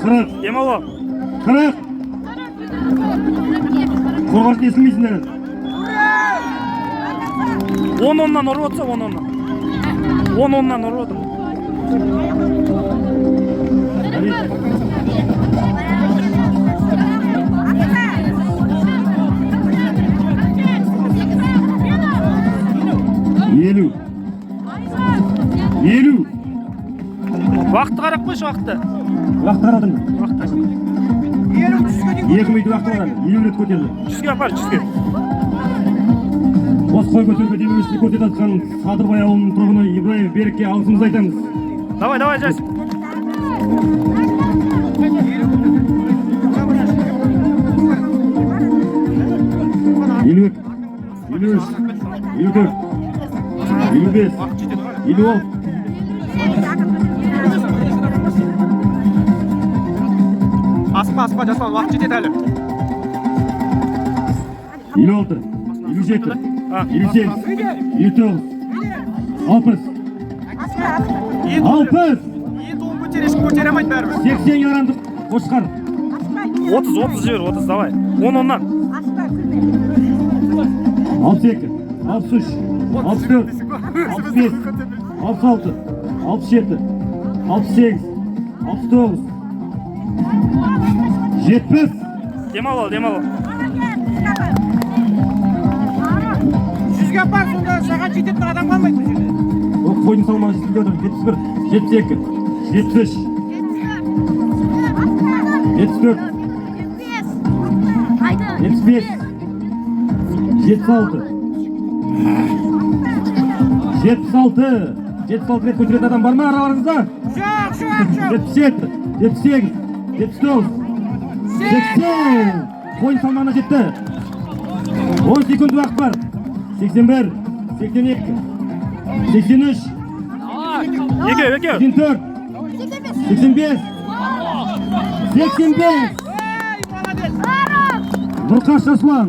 40. Демал ал. 40. Қорғашын естілмейсіңдер. 10-10-нан ұрып отса 10-10-нан. 10-10-нан ұрып отыр. Елу. Вақты қарап қойшы, вақты. Уақыт қарадың. Вақты. 2 минут уақыт қарадың. 50 минут көтерді. 100-ге апар, 100-ге. Осы қой көтеруге демеушілік көрсетіп жатқан Садырбай ауылының тұрғыны Ибраев Берікке алғысымызды айтамыз. Давай, жас. Елу 53, 54, 55, 56. Аспа, жасал, уақыт жетеді әлі. 56, 57, 58, 59, 60. 60. Енді он көтере алмайды бәрібір. 80 яранды қосқар. 30 жібер, 30, давай. 10-10-нан. 62, 63, 64, 65, 66, 67, 68, 69, 70. Демал ал. 100-ге апар, сонда саған жететін адам қалмайды бұл жерде. Қойдың салмағы жетілге отыр. 71, 72, 73, 74, 75, 76 рет көтеретін адам бар ма араларыңызда? Жоқ. 77, 78, 79, 80. Қойдың салмағына жетті. 10 секунд уақыт бар. 81, 82, 83, 84, 85, 85. Нұрқаш Жасұлан.